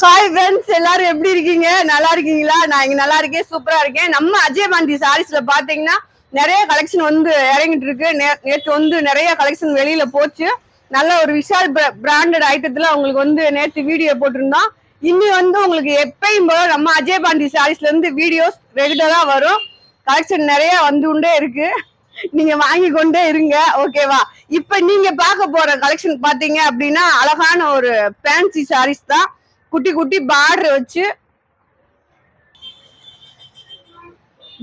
Hi friends, எல்லாரும் எப்படி இருக்கீங்க? நல்லா இருக்கீங்களா? நான் இங்க நல்லா இருக்கேன், சூப்பரா இருக்கேன். நம்ம அஜய் பாண்டி சாரீஸ்ல பாத்தீங்கன்னா நிறைய கலெக்ஷன் வந்து இறங்கிட்டு இருக்கு. நேற்று வந்து நிறைய கலெக்ஷன் வெளியில போச்சு. நல்ல ஒரு விஷால் பிராண்டட் ஐட்டத்துல உங்களுக்கு வந்து நேற்று வீடியோ போட்டிருந்தோம். இன்னி வந்து உங்களுக்கு எப்பயும் போல நம்ம அஜய் பாண்டி சாரீஸ்ல இருந்து வீடியோஸ் ரெகுலரா வரும். கலெக்ஷன் நிறைய வந்து கொண்டே இருக்கு, நீங்க வாங்கி கொண்டே இருங்க, ஓகேவா? இப்ப நீங்க பார்க்க போற கலெக்ஷன் பாத்தீங்க அப்படின்னா அழகான ஒரு ஃபேன்சி சாரீஸ் தான். குட்டி குட்டி பார்டர் வச்சு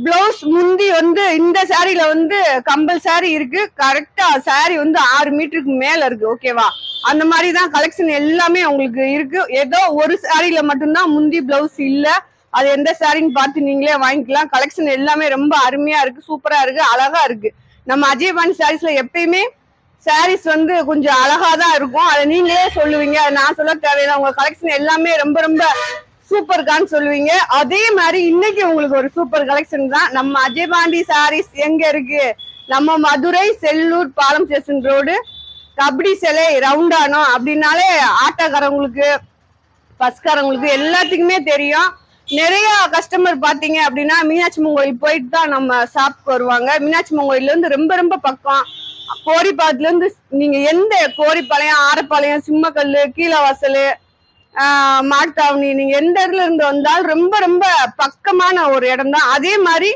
பிளவுஸ் முந்தி வந்து இந்த சாரில வந்து கம்பல் சாரி இருக்கு. கரெக்டா சாரி வந்து 6 மீட்டருக்கு மேல இருக்கு, ஓகேவா? அந்த மாதிரி தான் கலெக்ஷன் எல்லாமே உங்களுக்கு இருக்கு. ஏதோ ஒரு சாரில மட்டும்தான் முந்தி பிளவுஸ் இல்ல. அது எந்த சாரின்னு பார்த்து நீங்களே வாங்கிக்கலாம். கலெக்ஷன் எல்லாமே ரொம்ப அருமையா இருக்கு, சூப்பரா இருக்கு, அழகா இருக்கு. நம்ம அஜய் பாண்டி சாரீஸ்ல எப்பயுமே சாரீஸ் வந்து கொஞ்சம் அழகா தான் இருக்கும். அதை நீங்களே சொல்லுவீங்க, நான் சொல்ல தேவையில்லை. உங்க கலெக்ஷன் எல்லாமே ரொம்ப ரொம்ப சூப்பர்கான்னு சொல்லுவீங்க. அதே மாதிரி இன்னைக்கு உங்களுக்கு ஒரு சூப்பர் கலெக்ஷன் தான். நம்ம அஜய் பாண்டி சாரீஸ் எங்க இருக்கு? நம்ம மதுரை செல்லூர் பாலம் ஸ்டேஷன் ரோடு, கபடி சிலை ரவுண்டானோ அப்படின்னாலே ஆட்டோக்காரங்களுக்கு பஸ்காரங்களுக்கு எல்லாத்துக்குமே தெரியும். நிறைய கஸ்டமர் பாத்தீங்க அப்படின்னா மீனாட்சி அம்மன் கோயில் போயிட்டு தான் நம்ம ஷாப்க்கு வருவாங்க. மீனாட்சி அம்மன் கோயில்ல இருந்து ரொம்ப ரொம்ப பக்கம். கோரிப்பாலத்துல இருந்து நீங்க எந்த கோரிப்பாளையம், ஆரப்பாளையம், சிம்மக்கல்லு, கீழவாசல், மாட்டாவணி, நீங்க எந்த இடத்துல இருந்து வந்தாலும் ரொம்ப ரொம்ப பக்கமான ஒரு இடம் தான். அதே மாதிரி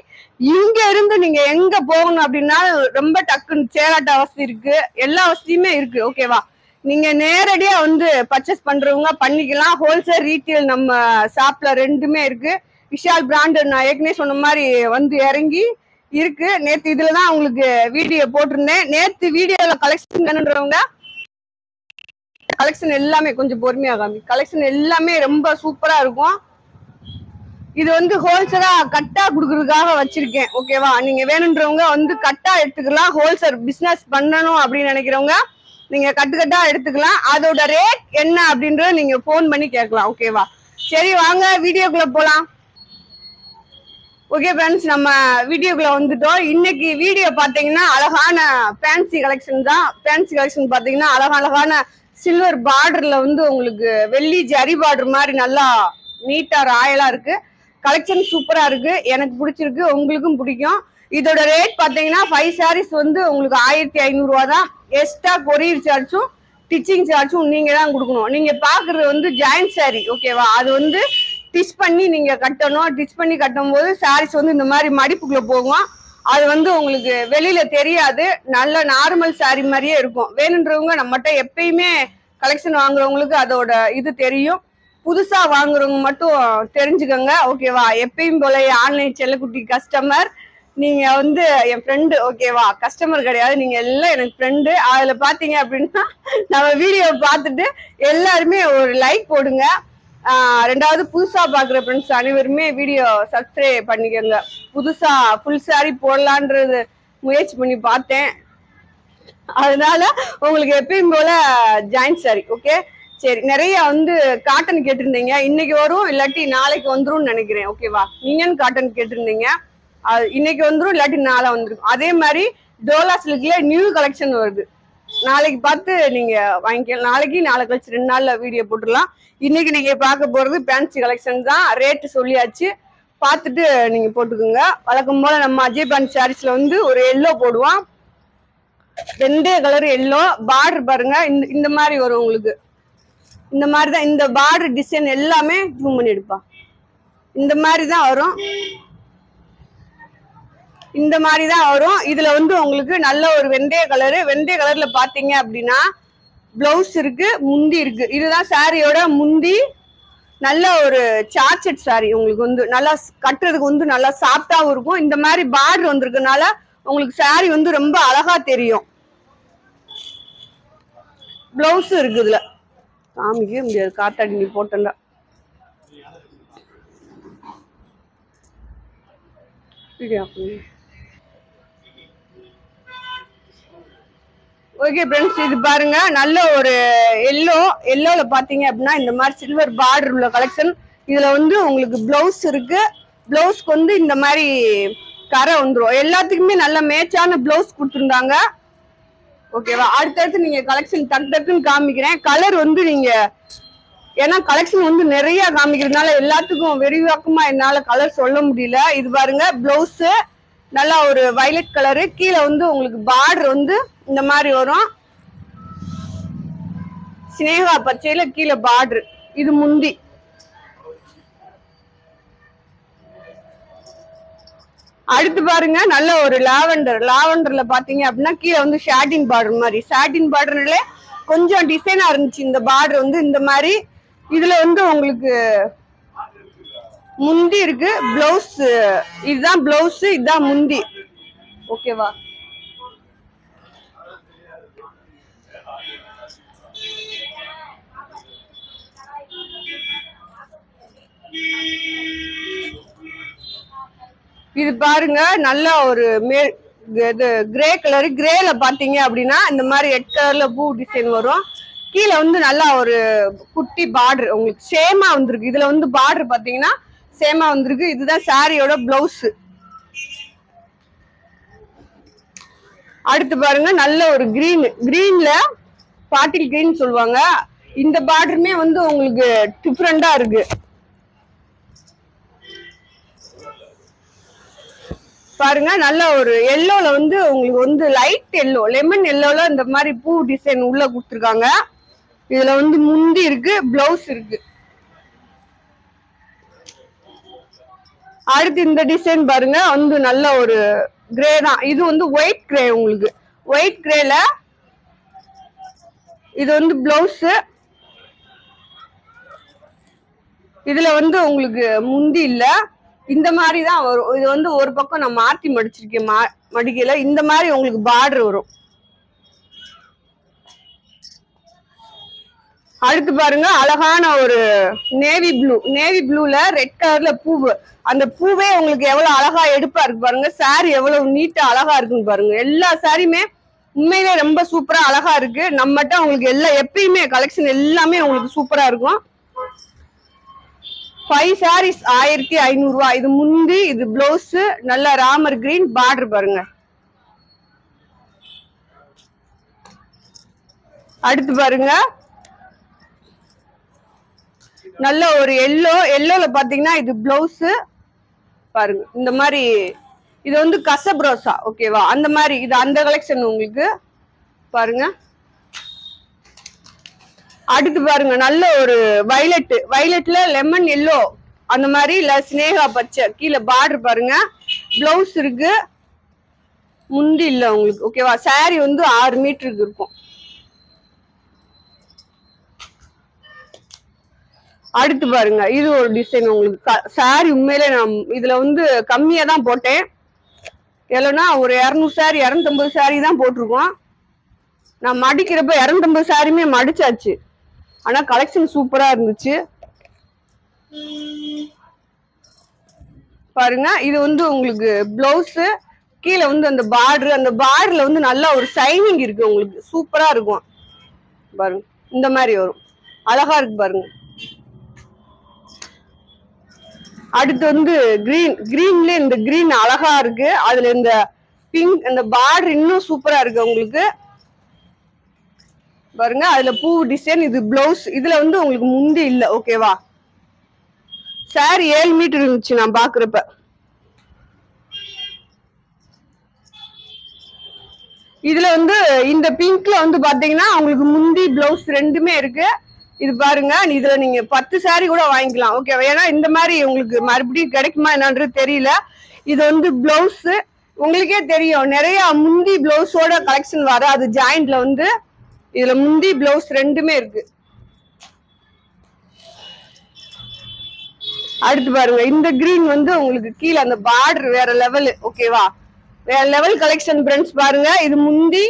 இங்க இருந்து நீங்க எங்க போகணும் அப்படின்னா ரொம்ப டக்குன்னு சேராட்ட வசதி இருக்கு, எல்லா வசதியுமே இருக்கு, ஓகேவா? நீங்க நேரடியா வந்து பர்ச்சேஸ் பண்றவங்க பண்ணிக்கலாம். ஹோல்சேல் ரீட்டெயில் நம்ம ஷாப்ல ரெண்டுமே இருக்கு. விஷால் பிராண்ட் நான் ஏற்கனவே சொன்ன மாதிரி வந்து இறங்கி இருக்கு. நேத்து இதுலதான் உங்களுக்கு வீடியோ போட்டிருந்தேன். நேத்து வீடியோல கலெக்ஷன் வேணுன்றவங்க கலெக்ஷன் எல்லாமே கொஞ்சம் பொறுமையா காமி. கலெக்ஷன் எல்லாமே ரொம்ப சூப்பரா இருக்கும். இது வந்து ஹோல்சேலா கட்டா குடுக்கறதுக்காக வச்சிருக்கேன், ஓகேவா? நீங்க வேணுன்றவங்க வந்து கட்டா எடுத்துக்கலாம். ஹோல்சேல் பிசினஸ் பண்ணணும் அப்படின்னு நினைக்கிறவங்க நீங்க கட்டுக்கட்டா எடுத்துக்கலாம். அதோட ரேட் என்ன அப்படின்றத நீங்க போன் பண்ணி கேட்கலாம், ஓகேவா? சரி, வாங்க வீடியோக்குள்ள போலாம். ஓகே ஃப்ரெண்ட்ஸ், நம்ம வீடியோக்குள்ள வந்துட்டோம். இன்னைக்கு வீடியோ பாத்தீங்கன்னா அழகான ஃபேன்சி கலெக்ஷன் தான். ஃபேன்சி கலெக்ஷன் பாத்தீங்கன்னா அழகான சில்வர் பார்டர்ல வந்து உங்களுக்கு வெள்ளி ஜரி பார்டர் மாதிரி நல்லா நீட்டா ராயலா இருக்கு. கலெக்ஷன் சூப்பரா இருக்கு, எனக்கு பிடிச்சிருக்கு, உங்களுக்கும் பிடிக்கும். இதோட ரேட் பாத்தீங்கன்னா 5 சாரீஸ் வந்து உங்களுக்கு 1500 ரூபா தான். எக்ஸ்ட்ரா கொரியர் சார்ஜும் ஸ்டிச்சிங் சார்ஜும் நீங்க தான் கொடுக்கணும். நீங்க பாக்குறது வந்து ஜாயிண்ட் சாரி, ஓகேவா? அது வந்து டிச் பண்ணி நீங்க கட்டணும். டிச் பண்ணி கட்டும் போது சாரீஸ் வந்து இந்த மாதிரி மடிப்புக்குள்ள போகும். அது வந்து உங்களுக்கு வெளியில தெரியாது, நல்ல நார்மல் சாரி மாதிரியே இருக்கும். வேணுன்றவங்க நம்மகிட்ட எப்பயுமே கலெக்ஷன் வாங்குறவங்களுக்கு அதோட இது தெரியும். புதுசா வாங்குறவங்க மட்டும் தெரிஞ்சுக்கோங்க, ஓகேவா? எப்பயும் போல ஆன்லைன் செல்லக்குட்டி கஸ்டமர் நீங்க வந்து என் ஃப்ரெண்டு, ஓகேவா? கஸ்டமர் கிடையாது, நீங்க எல்லாம் எனக்கு ஃப்ரெண்டு. அதுல பாத்தீங்க அப்படின்னா நம்ம வீடியோ பார்த்துட்டு எல்லாருமே ஒரு லைக் போடுங்க. ரெண்டாவது புதுசா பாக்குற ஃப்ரெண்ட்ஸ் அனைவருமே வீடியோ சப்ஸ்கிரைப் பண்ணிக்கோங்க. புதுசா ஃபுல் சாரி போடலான்றது முயற்சி பண்ணி பார்த்தேன், அதனால உங்களுக்கு எப்பயும் போல ஜாயிண்ட் சாரி, ஓகே? சரி, நிறைய வந்து காட்டன் கேட்டிருந்தீங்க. இன்னைக்கு வரும், இல்லாட்டி நாளைக்கு வந்துரும் நினைக்கிறேன், ஓகேவா? நீங்கன்னு காட்டன் கேட்டிருந்தீங்க, அது இன்னைக்கு வந்துரும், இல்லாட்டி நாளை வந்துருக்கும். அதே மாதிரி டோலா சில்க்ல நியூ கலெக்ஷன் வருது. நாளைக்கு பார்த்து நீங்க வாங்கிக்கலாம். நாளைக்கு நாளை கழிச்சு 2 நாள்ல வீடியோ போட்டுடலாம். இன்னைக்கு நீங்க பார்க்க போறது ஃபேன்சி கலெக்ஷன் தான். ரேட்டு சொல்லியாச்சு, பார்த்துட்டு நீங்க போட்டுக்கோங்க. வழக்கம் போல நம்ம அஜய் பாண்டி சாரீஸ்ல வந்து ஒரு எல்லோ போடுவோம். 2 கலர் எல்லோ பார்டர் பாருங்க. இந்த மாதிரி வரும் உங்களுக்கு. இந்த மாதிரி தான் இந்த பார்டர் டிசைன் எல்லாமே ஜூம் பண்ணி எடுப்பா. இந்த மாதிரி தான் வரும், இந்த மாதிரி தான் வரும். இதுல வந்து உங்களுக்கு நல்ல ஒரு வெந்தய கலரு. வெந்தய கலர்ல பாத்தீங்க அப்படின்னா பிளவுஸ் இருக்கு, முந்தி இருக்கு. இதுதான் சாரியோட முந்தி. நல்ல ஒரு சார்ஜெட் சாரி. உங்களுக்கு வந்து நல்லா கட்டுறதுக்கு வந்து நல்லா சாஃப்டாவும் இருக்கும். இந்த மாதிரி பார்டர் வந்திருக்கனால உங்களுக்கு சாரி வந்து ரொம்ப அழகா தெரியும். பிளவுஸ் இருக்கு. இதுல காமிக்கவே முடியாது, காத்தாடி நீ போட்டல. ஓகே ஃப்ரெண்ட்ஸ், இது பாருங்க நல்ல ஒரு எல்லோல பாத்தீங்க அப்படின்னா இந்த மாதிரி சில்வர் பார்டர் உள்ள கலெக்ஷன். இதுல வந்து உங்களுக்கு பிளவுஸ் இருக்கு. பிளவுஸ்க்கு வந்து இந்த மாதிரி கரை வந்துடும். எல்லாத்துக்குமே நல்ல மேட்சான பிளவுஸ் கொடுத்துருந்தாங்க. ஓகேவா? அடுத்தடுத்து நீங்க கலெக்ஷன் டக்குன்னு காமிக்கிறேன். கலர் வந்து நீங்க ஏன்னா கலெக்ஷன் வந்து நிறைய காமிக்கிறதுனால எல்லாத்துக்கும் விரிவாக்கமா என்னால கலர் சொல்ல முடியல. இது பாருங்க பிளவுஸ் நல்லா ஒரு வயலட் கலரு, கீழே வந்து உங்களுக்கு பார்டர் வந்து இந்த மாதிரி வரும், சினேகா பச்சையில கீழே பார்டர். இது முந்தி. அடுத்து பாருங்க நல்ல ஒரு லாவெண்டர்ல பாத்தீங்க அப்படின்னா கீழே வந்து ஷாட்டின் பார்டர் மாதிரி, ஷாட்டின் பார்டர்ல கொஞ்சம் டிசைனா இருந்துச்சு இந்த பார்டர் வந்து இந்த மாதிரி. இதுல வந்து உங்களுக்கு முந்தி இருக்கு, பிளவுஸ் இதுதான் பிளவுஸ், இதுதான் முந்தி. ஓகேவா? இது பாருங்க நல்ல ஒரு இது கிரே கலர், கிரேல பாத்தீங்க அப்படின்னா இந்த மாதிரி ரெட் கலர்ல பூ டிசைன் வரும். கீழே வந்து நல்லா ஒரு குட்டி பார்டர் உங்களுக்கு சேமா வந்திருக்கு. இதுல வந்து பார்டர் பாத்தீங்கன்னா சேமா வந்திருக்கு. இதுதான் சாரியோட பிளவுஸ். அடுத்து பாருங்க நல்ல ஒரு கிரீன்ல பாட்டில் கிரீன் சொல்லுவாங்க. இந்த பார்டருமே வந்து உங்களுக்கு டிஃப்ரெண்டா இருக்கு. பாருங்க நல்ல ஒரு எல்லோல வந்து உங்களுக்கு வந்து லைட் எல்லோ, லெமன் எல்லோல இந்த மாதிரி பூ டிசைன் உள்ள கொடுத்துருக்காங்க. இதுல வந்து முந்தி இருக்கு, பிளவுஸ் இருக்கு. அடுத்து இந்த டிசைன் பாருங்க வந்து நல்ல ஒரு கிரே தான். இது வந்து ஒயிட் கிரே, உங்களுக்கு ஒயிட் கிரேல இது வந்து பிளவுஸ். இதுல வந்து உங்களுக்கு முந்தி இல்ல, இந்த மாதிரி தான் வரும். இது வந்து ஒரு பக்கம் நான் மாத்தி மடிச்சிருக்கேன், மடிக்கல. இந்த மாதிரி உங்களுக்கு பார்டர் வரும். அடுத்து பாருங்க அழகான ஒரு நேவி ப்ளூல ரெட் கலர்ல பூவு. அந்த பூவே உங்களுக்கு எவ்வளவு அழகா எடுப்பா இருக்கு பாருங்க. சாரி எவ்வளவு நீட்டா அழகா இருக்குன்னு பாருங்க. எல்லா சாரியுமே உண்மையிலே ரொம்ப சூப்பரா அழகா இருக்கு. நம்மகிட்ட உங்களுக்கு எப்பயுமே கலெக்ஷன் எல்லாமே உங்களுக்கு சூப்பரா இருக்கும். 5 sarees 1500 ரூபாய். இது முந்தி, இது பிளவுஸ், நல்ல ராமர் கிரீன் பார்டர் பாருங்க. அடுத்து பாருங்க நல்ல ஒரு எல்லோல பாத்தீங்கன்னா இது பிளவுஸ் பாருங்க. இந்த மாதிரி இது வந்து கசப்ரோசா. ஓகேவா? அந்த மாதிரி இது அந்த கலெக்ஷன் உங்களுக்கு பாருங்க. அடுத்து பாருங்க நல்ல ஒரு வயலட்ல லெமன் எல்லோ அந்த மாதிரி, இல்ல சினேகா பச்சை. கீழே பார்டர் பாருங்க, பிளவுஸ் இருக்கு, முந்தி இல்ல உங்களுக்கு. ஓகேவா? சாரி வந்து 6 மீட்டருக்கு இருக்கும். அடுத்து பாருங்க இது ஒரு டிசைன் உங்களுக்கு. சாரி உண்மையிலே நான் இதுல வந்து கம்மியா தான் போட்டேன். எவ்வளோன்னா ஒரு 200 சாரி 250 சாரி தான் போட்டிருக்கோம். நான் மடிக்கிறப்ப 250 சாரியுமே மடிச்சாச்சு. ஆனா கலெக்ஷன் சூப்பரா இருந்துச்சு பாருங்க. இது வந்து உங்களுக்கு பிளவுஸ், கீழே வந்து அந்த பார்டர், அந்த பார்டர்ல வந்து நல்ல ஒரு ஷைனிங் இருக்கு உங்களுக்கு, சூப்பரா இருக்கும் பாருங்க. இந்த மாதிரி வரும், அழகா இருக்கு பாருங்க. அடுத்து வந்து கிரீன்ல இந்த கிரீன் அழகா இருக்கு. அதுல இந்த பிங்க் அந்த பார்டர் இன்னும் சூப்பரா இருக்கு உங்களுக்கு பாருங்க. அதுல பூ டிசைன், இது பிளவுஸ். இதுல வந்து உங்களுக்கு முந்தி இல்ல. ஓகேவா? சாரி 7 மீட்டர் இருந்துச்சு நான் பாக்குறப்ப. இதுல வந்து இந்த பிங்க்ல வந்து பாத்தீங்கன்னா உங்களுக்கு முந்தி பிளவுஸ் ரெண்டுமே இருக்கு. இது பாருங்க, இதுல நீங்க 10 சாரி கூட வாங்கிக்கலாம். ஓகேவா? ஏன்னா இந்த மாதிரி உங்களுக்கு மறுபடியும் கிடைக்குமா என்னன்றது தெரியல. இது வந்து பிளவுஸ் உங்களுக்கே தெரியும், நிறைய முந்தி பிளவுஸோட கலெக்ஷன் வராது ஜாயிண்ட்ல வந்து. இதுல முந்தி பிளவுஸ் ரெண்டுமே இருக்கு. அடுத்து பாருங்க இந்த கிரீன் வந்து உங்களுக்கு கீழே அந்த பார்டர் வேற லெவல். ஓகேவா? வேற லெவல் கலெக்ஷன் ஃப்ரெண்ட்ஸ் பாருங்க. இது முந்தி.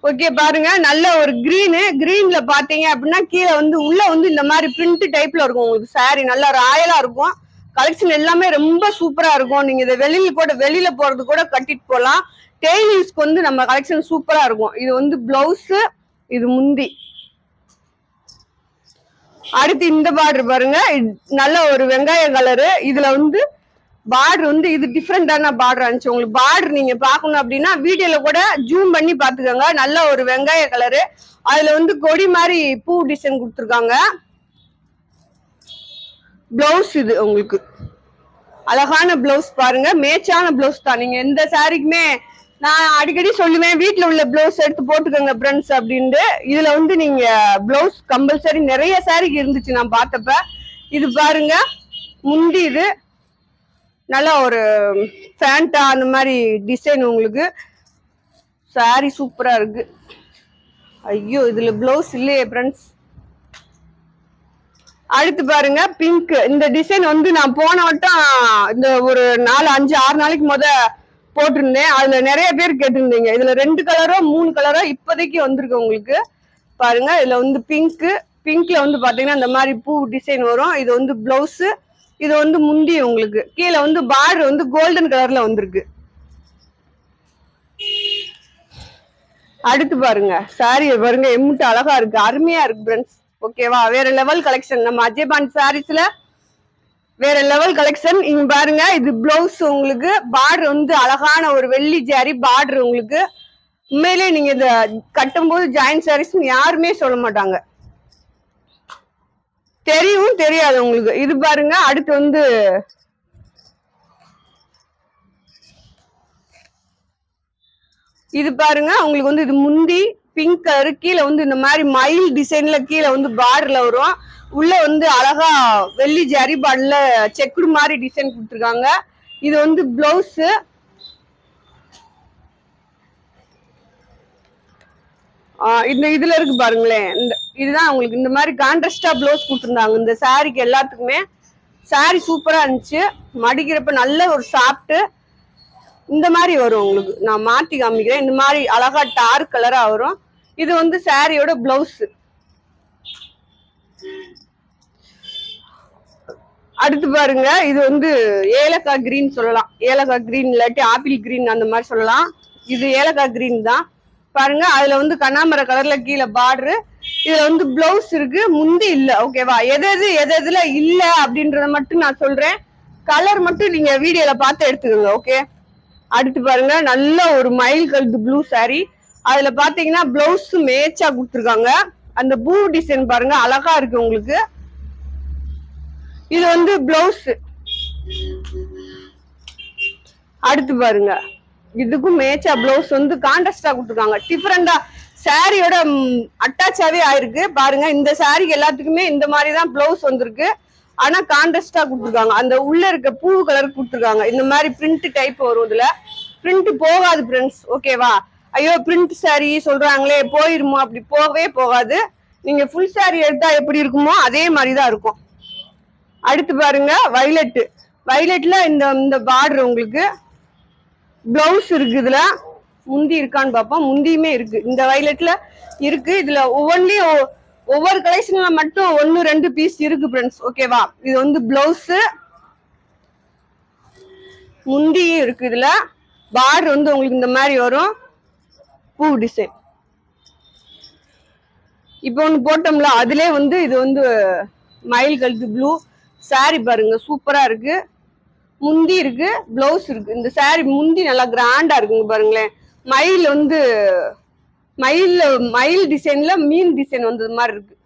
ஓகே பாருங்க நல்ல ஒரு கிரீன்ல பாத்தீங்க அப்படின்னா கீழே வந்து உள்ள வந்து இந்த மாதிரி பிரிண்ட் டைப்ல இருக்கும் உங்களுக்கு. சாரி நல்லா ராயலா இருக்கும். கலெக்ஷன் எல்லாமே ரொம்ப சூப்பரா இருக்கும். நீங்க இதை வெளியில போறது கூட கட்டிட்டு போகலாம். டெய்லிஸ்க்கு வந்து நம்ம கலெக்ஷன் சூப்பரா இருக்கும். இது வந்து பிளவுஸ், இது முந்தி. அடுத்து இந்த பார்டர் பாருங்க, நல்ல ஒரு வெங்காய கலரு. இதுல வந்து பார்டர் வந்து இது டிஃப்ரெண்டான பார்டர் இருந்துச்சு. உங்களுக்கு பார்டர் நீங்க பாக்கணும் அப்படின்னா வீடியோல கூட ஜூம் பண்ணி பாத்துக்கோங்க. நல்ல ஒரு வெங்காய கலரு, அதுல வந்து கொடி மாதிரி பூ டிசைன் கொடுத்துருக்காங்க. பிளவுஸ் இது உங்களுக்கு அழகான பிளவுஸ் பாருங்க, மேட்சான பிளவுஸ் தான். நீங்க எந்த சாரிக்குமே நான் அடிக்கடி சொல்லுவேன், வீட்டுல உள்ள பிளவுஸ் எடுத்து போட்டுக்கோங்க ஃப்ரெண்ட்ஸ் அப்படின்ட்டு. இதுல வந்து நீங்க பிளவுஸ் கம்பல்சரி நிறைய சாரிக்கு இருந்துச்சு நான் பார்த்தப்ப. இது பாருங்க முந்தி, இது நல்லா ஒரு ஃபேண்டா அந்த மாதிரி டிசைன் உங்களுக்கு. சாரி சூப்பரா இருக்கு. ஐயோ இதுல பிளவுஸ் இல்லையே ஃப்ரெண்ட்ஸ். அடுத்து பாருங்க பிங்க். இந்த டிசைன் வந்து நான் போன வட்டம் இந்த ஒரு 4, 5, 6 நாளைக்கு போட்டிருந்தேன். அதுல நிறைய பேர் கேட்டிருந்தீங்க. இதுல 2 கலரோ 3 கலரோ இப்போதைக்கு வந்திருக்கு உங்களுக்கு. பாருங்க இதுல வந்து பிங்க்ல வந்து பாத்தீங்கன்னா இந்த மாதிரி பூ டிசைன் வரும். இது வந்து பிளவுஸ், இது வந்து முந்தி உங்களுக்கு. கீழே வந்து பார்டர் வந்து கோல்டன் கலர்ல வந்திருக்கு. அடுத்து பாருங்க சாரி பாருங்க, எம்முட்டு அழகா இருக்கு, அருமையா இருக்கு ஃப்ரெண்ட்ஸ். ஓகேவா, வேற லெவல் கலெக்ஷன். நம்ம அஜய்பான் சாரீஸ்ல வேற லெவல் கலெக்ஷன். இங்க பாருங்க இது பிளவுஸ் உங்களுக்கு. பார்டர் வந்து அழகான ஒரு வெள்ளி ஜாரி பார்டர் உங்களுக்கு. உண்மையிலே நீங்க இத கட்டும் போது ஜாயிண்ட் சாரீஸ் யாருமே சொல்ல மாட்டாங்க, தெரியும் தெரியாது உங்களுக்கு. இது பாருங்க அடுத்து வந்து இது பாருங்க உங்களுக்கு வந்து இது முந்தி பிங்க் கலர், கீழே வந்து இந்த மாதிரி மயில் டிசைன்ல கீழே வந்து பார்டர்ல வரும். உள்ள வந்து அழகா வெள்ளி ஜரி பார்டர்ல செக்குடு மாதிரி டிசைன் கொடுத்துருக்காங்க. இது வந்து பிளவுஸ். இந்த இதுல இருக்கு பாருங்களேன், இந்த இதுதான் உங்களுக்கு இந்த மாதிரி கான்ட்ராஸ்டா பிளவுஸ் கொடுத்துருந்தாங்க இந்த சாரிக்கு எல்லாத்துக்குமே. சாரி சூப்பரா இருந்துச்சு, மடிக்கிறப்ப நல்ல ஒரு சாஃப்ட் இந்த மாதிரி வரும் உங்களுக்கு. நான் மாத்தி காமிக்கிறேன். இந்த மாதிரி அழகா டார்க் கலரா வரும். இது வந்து சாரியோட பிளவுஸ். அடுத்து பாருங்க இது வந்து ஏலக்காய் கிரீன் சொல்லலாம், ஏலக்காய் கிரீன் இல்லாட்டி ஆப்பிள் கிரீன் அந்த மாதிரி சொல்லலாம். இது ஏலக்காய் கிரீன் தான் பாருங்க. அதுல வந்து கண்ணாமர கலர்ல கீழே பார்டரு. இதுல வந்து பிளவுஸ் இருக்கு, முந்தி இல்ல. ஓகேவா, எதுல இல்ல அப்படின்றத மட்டும் நான் சொல்றேன். கலர் மட்டும் நீங்க வீடியோல பார்த்து எடுத்துக்கோங்க. ஓகே, அடுத்து பாருங்க நல்ல ஒரு மயில் கழுத்து ப்ளூ சாரி. அதுல பாத்தீங்கன்னா பிளவுஸ் மேட்சா கொடுத்துருக்காங்க. அந்த பூ டிசைன் பாருங்க அழகா இருக்கு உங்களுக்கு. இது வந்து பிளவுஸ். அடுத்து பாருங்க இதுக்கும் மேட்சா பிளவுஸ் வந்து கான்ட்ராஸ்டா கொடுத்துருக்காங்க. டிஃபரெண்டா சாரியோட அட்டாச்சாவே ஆயிருக்கு பாருங்க. இந்த சாரிக்கு எல்லாத்துக்குமே இந்த மாதிரிதான் பிளவுஸ் வந்திருக்கு. ஆனா கான்ட்ராஸ்டா கொடுத்துருக்காங்க. அந்த உள்ள இருக்க பூ கலர் கொடுத்துருக்காங்க. இந்த மாதிரி பிரிண்ட் டைப் வரும். இதுல பிரிண்ட் போகாது ஃப்ரெண்ட்ஸ். ஓகேவா, ஐயோ பிரிண்ட் சாரி சொல்றாங்களே போயிருமோ, அப்படி போகவே போகாது. நீங்க ஃபுல் சாரி எடுத்தா எப்படி இருக்குமோ அதே மாதிரிதான் இருக்கும். அடுத்து பாருங்க வைலட். வைலட்ல இந்த பார்டர் உங்களுக்கு. பிளவுஸ் இருக்கு. இதுல முந்தி இருக்கான்னு பார்ப்போம். முந்தியுமே இருக்கு, இந்த வைலட்ல இருக்கு. இதுல ஒவ்வொரு கலெக்ஷன்ல மட்டும் 1-2 பீஸ் இருக்கு ஃப்ரெண்ட்ஸ். ஓகேவா, இது வந்து பிளவுஸ், முந்தியும் இருக்கு. இதுல பார்டர் வந்து உங்களுக்கு இந்த மாதிரி வரும், பூ டிசைன். இப்போ ஒண்ணு போட்டோம்ல அதுல வந்து இது வந்து மயில் கழுத்து ப்ளூ சாரி பாருங்க சூப்பரா இருக்கு. முந்தி இருக்கு, பிளவுஸ் இருக்கு. இந்த சாரி முந்தி நல்லா கிராண்டா இருக்குங்க பாருங்களேன். மயில் வந்து மயில் டிசைன்ல மீன் டிசைன் வந்தது மாதிரி இருக்கு.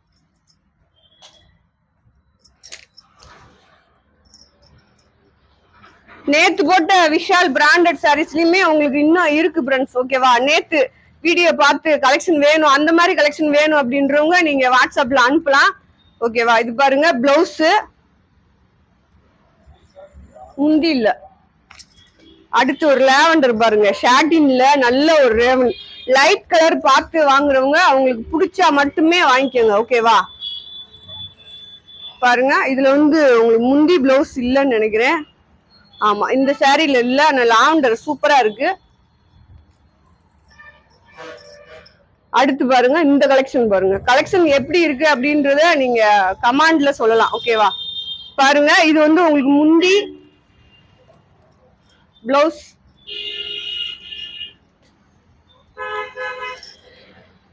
நேத்து போட்ட விஷால் பிராண்டட் சாரீஸ்லயுமே உங்களுக்கு இன்னும் இருக்கு ஃப்ரெண்ட்ஸ். ஓகேவா, நேத்து வீடியோ பார்த்து கலெக்ஷன் வேணும், அந்த மாதிரி கலெக்ஷன் வேணும் அப்படின்றவங்க நீங்க வாட்ஸ்அப்ல அனுப்பலாம். ஓகேவா, இது பாருங்க பிளவுஸ், முந்தி இல்ல. அடுத்து ஒரு லேவண்டர் பாருங்க, ஷாட்டின்ல நல்ல ஒரு ரேவன் லைட் கலர் பார்த்து வாங்குறவங்க அவங்களுக்கு பிடிச்சா மட்டுமே வாங்கிக்கோங்க. ஓகேவா, பாருங்க இதுல வந்து உங்களுக்கு முந்தி பிளவுஸ் இல்லைன்னு நினைக்கிறேன். ஆமா, இந்த சாரில இல்ல. லாவெண்டர் சூப்பரா இருக்கு. அடுத்து பாருங்க இந்த கலெக்ஷன் பாருங்க. கலெக்ஷன் எப்படி இருக்கு அப்படின்றத நீங்க கமெண்ட்ல சொல்லலாம். ஓகேவா, பாருங்க இது வந்து உங்களுக்கு முந்தி பிளவுஸ்.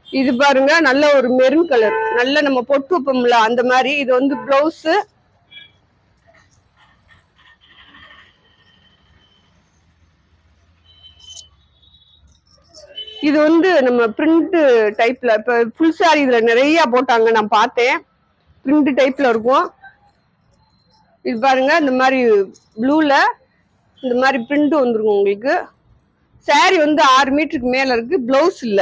இது பாருங்க நல்ல ஒரு மெரூன் கலர், நல்ல நம்ம பொட்டு வைப்போம்ல அந்த மாதிரி. இது வந்து பிளவுஸ். இது வந்து நம்ம பிரிண்ட் டைப்ல, இப்ப ஃபுல் சாரி இதுல நிறைய போட்டாங்க, நான் பார்த்தேன். பிரிண்ட் டைப்ல இருக்கும். இது பாருங்க, இந்த மாதிரி ப்ளூல இந்த மாதிரி பிரிண்ட் வந்துருக்கும் உங்களுக்கு. சாரி வந்து 6 மீட்டருக்கு மேல இருக்கு. பிளவுஸ் இல்ல.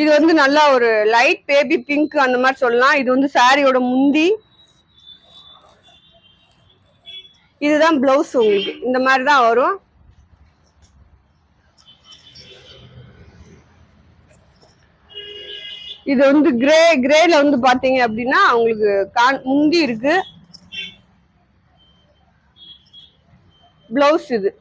இது வந்து நல்லா ஒரு லைட் பேபி பிங்க் அந்த மாதிரி சொல்லலாம். இது வந்து சாரியோட முந்தி. இதுதான் பிளவுஸ் உங்களுக்கு. இந்த மாதிரி தான் வரும். இது வந்து கிரேல வந்து பாத்தீங்க அப்படின்னா உங்களுக்கு முந்தி இருக்கு. பிளவுஸ் இது.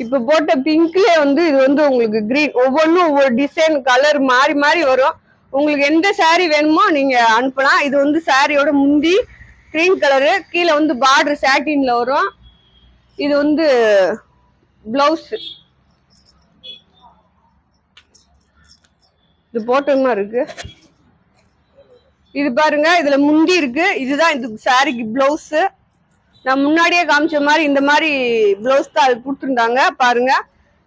இப்ப போட்ட பிங்க்ல வந்து இது வந்து உங்களுக்கு கிரீன். ஒவ்வொன்றும் ஒவ்வொரு டிசைன் கலர் மாறி மாறி வரும். உங்களுக்கு எந்த சாரி வேணுமோ நீங்க அனுப்பலாம். இது வந்து சாரியோட முந்தி கிரீன் கலரு. கீழே வந்து பார்டர் சாட்டின்ல வரும். இது வந்து பிளவுஸ். இது போட்டமா இருக்கு. இது பாருங்க, இதுல முந்தி இருக்கு. இதுதான் இது சாரிக்கு பிளவுஸ். நான் முன்னாடியே காமிச்ச மாதிரி இந்த மாதிரி பிளவுஸ் தான் அது கொடுத்துருந்தாங்க. பாருங்க,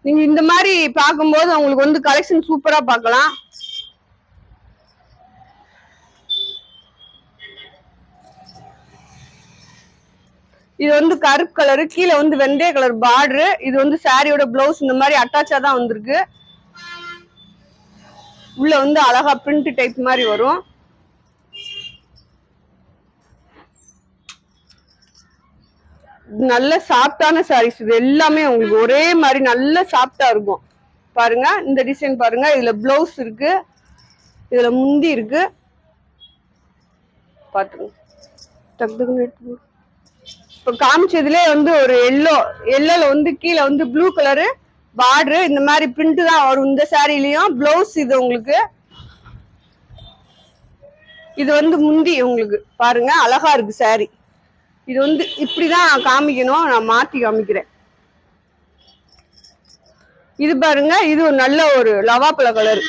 நீங்க இந்த மாதிரி பார்க்கும்போது உங்களுக்கு வந்து கலெக்ஷன் சூப்பரா பார்க்கலாம். இது வந்து கருப்பு கலரு, கீழே வந்து வெந்தய கலர் பார்டரு. இது வந்து சாரியோட பிளவுஸ் இந்த மாதிரி அட்டாச்சா தான் வந்திருக்கு. உள்ள வந்து அழகா பிரிண்ட் டைப் மாதிரி வரும். நல்ல சாஃப்டான சாரீஸ். இது எல்லாமே உங்களுக்கு ஒரே மாதிரி நல்ல சாஃப்டா இருக்கும். பாருங்க, இந்த டிசைன் பாருங்க. இதுல பிளவுஸ் இருக்கு, இதுல முந்தி இருக்கு. பாத்துங்க. இப்ப காமிச்சதுல வந்து ஒரு எல்லோல வந்து கீழே வந்து ப்ளூ கலரு பார்டரு. இந்த மாதிரி பிரிண்ட் தான் வரும் இந்த சாரிலையும். பிளவுஸ் இது உங்களுக்கு. இது வந்து முந்தி உங்களுக்கு. பாருங்க, அழகா இருக்கு சாரி. இது வந்து இப்படிதான் காமிக்கணும், நான் மாத்தி காமிக்கிறேன். இது பாருங்க, இது ஒரு நல்ல ஒரு லவாப்பழ கலர்.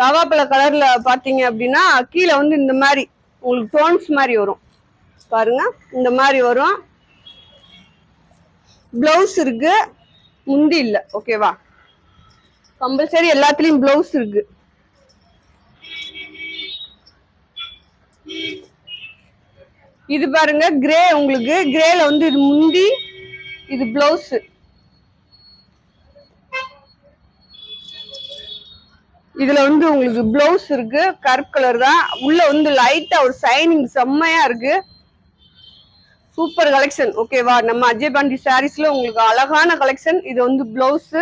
லவாப்பழ கலர்ல பாத்தீங்க அப்படின்னா கீழே வந்து இந்த மாதிரி உங்களுக்கு டோன்ஸ் மாதிரி வரும். பாருங்க, இந்த மாதிரி வரும். பிளவுஸ் இருக்கு, முந்தி இல்ல. ஓகேவா? கம்பல்சரி எல்லாத்துலயும் பிளவுஸ் இருக்கு. இது பாருங்க, கிரே உங்களுக்கு. கிரேல வந்து இது முந்தி, இது பிளவுஸ். இதுல வந்து உங்களுக்கு பிளவுஸ் இருக்கு, கருப்பு கலர் தான். உள்ள வந்து லைட்டா ஒரு சைனிங் செம்மையா இருக்கு. Super collection. ஓகேவா? நம்ம அஜய் பாண்டி சாரீஸ்ல உங்களுக்கு அழகான கலெக்ஷன். இது வந்து பிளவுஸ்.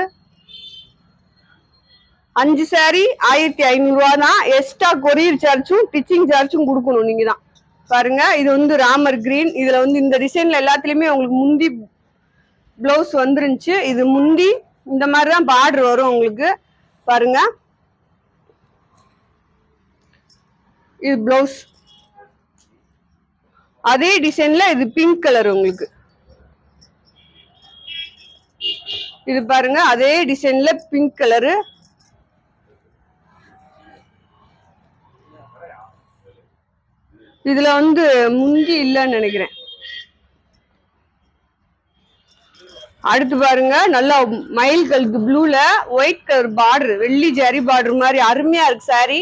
5 சாரி 1500 ரூபா தான். எக்ஸ்ட்ரா கொரியர் சார்ஜும் ஸ்டிச்சிங் சார்ஜும் கொடுக்கணும் நீங்க தான். பாருங்க, இது வந்து ராமர் கிரீன். இதுல வந்து இந்த டிசைன்ல எல்லாத்துலயுமே உங்களுக்கு முந்தி பிளவுஸ் வந்துருந்துச்சு. இது முந்தி இந்த மாதிரிதான் பார்டர் வரும் உங்களுக்கு. பாருங்க, இது பிளவுஸ். அதே டிசைன்ல இது பிங்க் கலர் உங்களுக்கு. இது பாருங்க, அதே டிசைன்ல பிங்க் கலரு. இதுல வந்து முந்தி இல்லைன்னு நினைக்கிறேன். அடுத்து பாருங்க, நல்லா மயில் கலருக்கு ப்ளூல ஒயிட் கலர் பார்டர், வெள்ளி ஜரி பார்டர் மாதிரி அருமையா இருக்கு சாரி.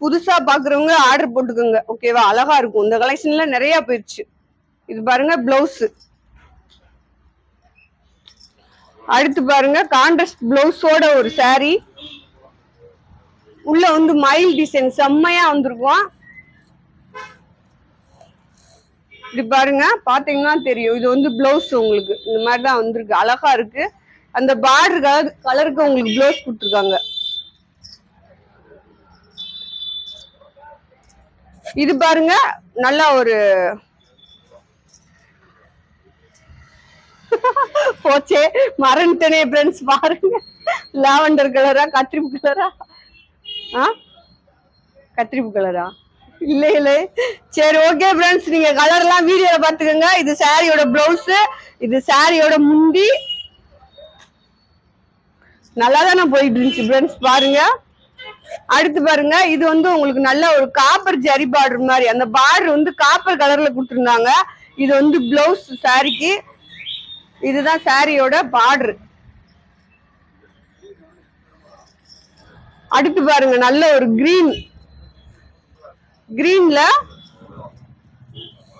புதுசா பாக்குறவங்க ஆர்டர் போட்டுக்கோங்க. ஓகேவா? அழகா இருக்கும். இந்த கலெக்ஷன்ல நிறைய போயிடுச்சு. இது பாருங்க பிளவுஸ். அடுத்து பாருங்க, கான்ட்ராஸ்ட் பிளவுஸோட ஒரு சாரி. உள்ள வந்து மயில் டிசைன் செம்மையா வந்திருக்கும். இது பாருங்க, பாத்தீங்கன்னா தெரியும். இது வந்து பிளவுஸ் உங்களுக்கு இந்த மாதிரிதான் வந்திருக்கு. அழகா இருக்கு. அந்த பார்டர் கலருக்கு உங்களுக்கு பிளவுஸ் கொடுத்துருக்காங்க. இது பாருங்க, நல்லா ஒரு போச்சே மறந்துட்டனே ஃப்ரெண்ட்ஸ். பாருங்க, லாவெண்டர் கலரா கத்திரிப்பு கலரா? கத்திரிப்பு கலரா? இல்ல இல்ல. சரி, ஓகே ஃப்ரெண்ட்ஸ், நீங்க கலர் எல்லாம் வீடியோல பாத்துக்கோங்க. இது சாரியோட பிளவுஸ், இது சாரியோட முந்தி. நல்லா தானே போயிட்டு இருந்துச்சு ஃப்ரெண்ட்ஸ். பாருங்க, அடுத்து பாருங்க, இது வந்து உங்களுக்கு நல்ல ஒரு காப்பர் ஜரி பார்டர் மாதிரி, அந்த பார்டர் வந்து காப்பர் கலர்ல கொடுத்துருந்தாங்க. இது வந்து பிளவுஸ் சாரிக்கு, இதுதான் சாரியோட பார்டர். அடுத்து பாருங்க, நல்ல ஒரு கிரீன்ல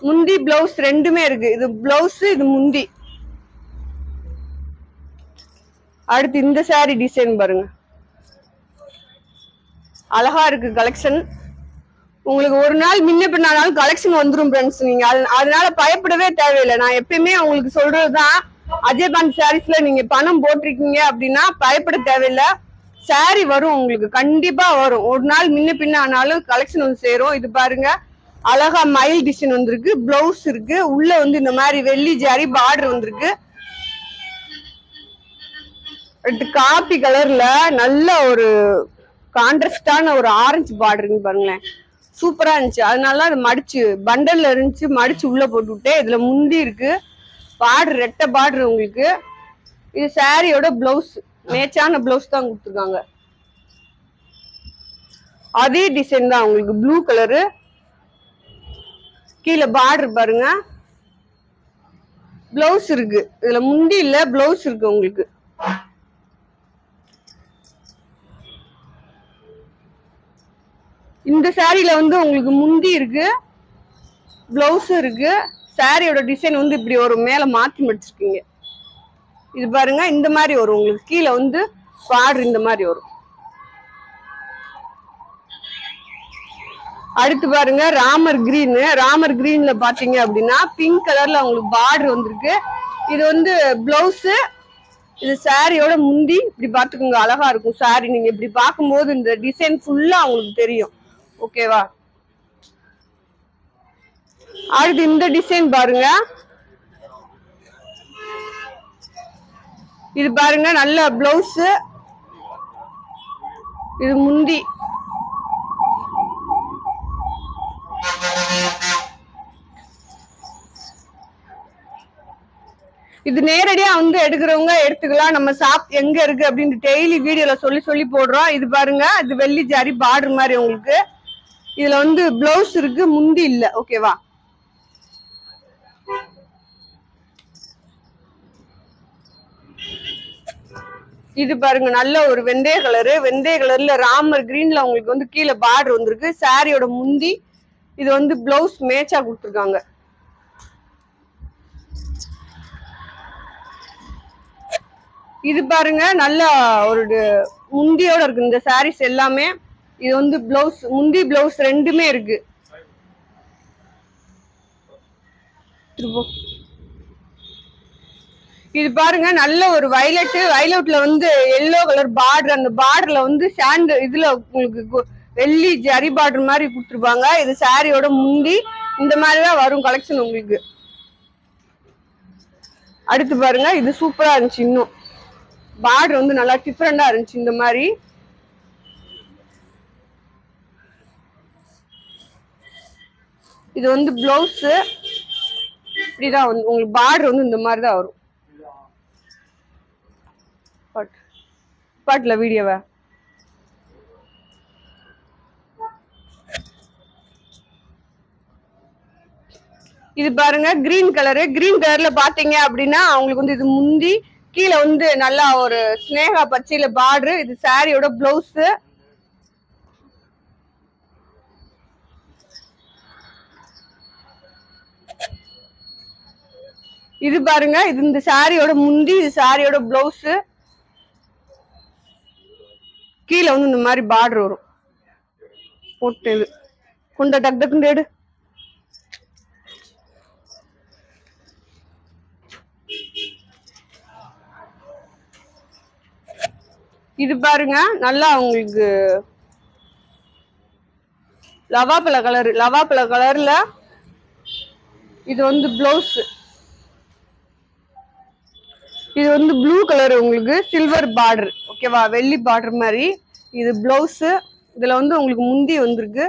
முந்தி பிளவுஸ் ரெண்டுமே இருக்கு. இது பிளவுஸ், இது முந்தி. அடுத்து இந்த சாரி டிசைன் பாருங்க, அழகா இருக்கு கலெக்ஷன். உங்களுக்கு ஒரு நாள் முன்ன பின்னாலும் கலெக்ஷன் வந்துரும் ஃப்ரெண்ட்ஸ். நீங்க அதனால பயப்படவே தேவையில்லை. நான் எப்பயுமே உங்களுக்கு சொல்றதுதான், அஜயபான் சாரீஸ்ல நீங்க பணம் போட்டிருக்கீங்க அப்படின்னா பயப்பட தேவையில்லை. சாரி வரும், உங்களுக்கு கண்டிப்பா வரும். ஒரு நாள் முன்ன பின்ன ஆனாலும் கலெக்ஷன் வந்து சேரும். இது பாருங்க, அழகா மயில் டிசைன் வந்திருக்கு, பிளவுஸ் இருக்கு, உள்ள வந்து இந்த மாதிரி வெள்ளி ஜாரி பார்டர் வந்திருக்கு. அடுத்து காப்பி கலர்ல நல்ல ஒரு கான்ட்ராஸ்டான ஒரு ஆரஞ்சு பார்டருங்க பாருங்களேன், சூப்பரா இருந்துச்சு. அதனால அது மடிச்சு பண்டல்ல இருந்துச்சு, மடிச்சு உள்ள போட்டு விட்டேன். இதுல முந்தி இருக்கு, பார்டர் ரெட்டை பார்டர் உங்களுக்கு. இது சாரியோட பிளவுஸ், மேட்சான பிளவுஸ் தான் கொடுத்துருக்காங்க. அதே டிசைன் தான் உங்களுக்கு, ப்ளூ கலரு, கீழே பார்டர் பாருங்க, பிளவுஸ் இருக்கு. இதுல முந்தி இல்ல, பிளவுஸ் இருக்கு உங்களுக்கு. இந்த சாரியில வந்து உங்களுக்கு முந்தி இருக்கு, பிளவுஸ் இருக்கு. சாரியோட டிசைன் வந்து இப்படி ஒரு மேல மாத்தி மடிச்சிருக்கீங்க. இது பாருங்க, இந்த மாதிரி வரும் உங்களுக்கு. கீழே வந்து பார்டர் இந்த மாதிரி வரும். அடுத்து பாருங்க, ராமர் கிரீன்ல பாத்தீங்க அப்படின்னா பிங்க் கலர்ல உங்களுக்கு பார்டர் வந்திருக்கு. இது வந்து பிளவுஸ், இது சாரியோட முந்தி. இப்படி பாத்துக்கோங்க, அழகா இருக்கும் சாரி. நீங்க இப்படி பார்க்கும்போது இந்த டிசைன் ஃபுல்லா உங்களுக்கு தெரியும். ஓகேவா? அடுத்து இந்த டிசைன் பாருங்க, இது பாருங்க, நல்ல பிளவுஸ், இது முந்தி. இது நேரடியா வந்து எடுக்கிறவங்க எடுத்துக்கலாம். நம்ம ஷாப் எங்க இருக்கு அப்படின்னு டெய்லி வீடியோல சொல்லி போடுறோம். இது பாருங்க, இது வெள்ளி ஜாரி பார்டர் மாதிரி உங்களுக்கு. இதுல வந்து பிளவுஸ் இருக்கு, முந்தி இல்ல. ஓகேவா? இது பாருங்க, நல்ல ஒரு வெந்தய கலர்ல ராமர் கிரீன்ல உங்களுக்கு வந்து கீழே பார்டர் வந்திருக்கு. சாரியோட முந்தி, இது வந்து பிளவுஸ் மேட்சா கொடுத்துருக்காங்க. இது பாருங்க, நல்ல ஒரு முந்தியோட இருக்கு இந்த சாரீஸ் எல்லாமே. இது வந்து பிளவுஸ், முந்தி பிளவுஸ் ரெண்டுமே இருக்கு. இது பாருங்க, நல்ல ஒரு வயலட்ல வந்து எல்லோ கலர் பார்டர். அந்த பார்டர்ல வந்து சாண்ட் இதுல உங்களுக்கு வெள்ளி ஜரி பார்டர் மாதிரி கொடுத்துருப்பாங்க. இது சாரியோட முந்தி. இந்த மாதிரிதான் வரும் கலெக்ஷன் உங்களுக்கு. அடுத்து பாருங்க, இது சூப்பரா இருந்துச்சு. இன்னும் பார்டர் வந்து நல்லா டிஃப்ரெண்டா இருந்துச்சு இந்த மாதிரி. இது வந்து பிளவுஸ், இப்படிதான் வந்து உங்களுக்கு பார்டர் வந்து இந்த மாதிரி தான் வரும். பாட்டுல வீடியோவா இது பாருங்க, கிரீன் கலர்ல பாத்தீங்க அப்படின்னா அவங்களுக்கு வந்து இது முந்தி, கீழே வந்து நல்லா ஒரு ஸ்னேகா பச்சையில பார்டர். இது சாரியோட பிளவுஸ். இது பாருங்க, இது இந்த சாரியோட முந்தி, இது சாரியோட பிளவுஸ். கீழே வந்து இந்த மாதிரி பார்டர் வரும். போட்டு இது குண்ட டக் டக்குன்னு எடு. இது பாருங்க, நல்லா உங்களுக்கு லவாப்பழ கலர்ல இது வந்து பிளவுஸ். இது வந்து ப்ளூ கலர் உங்களுக்கு சில்வர் பார்டர். ஓகேவா? வெள்ளி பார்டர் மாதிரி. இது பிளவுஸ். இதுல வந்து உங்களுக்கு முந்தி வந்திருக்கு.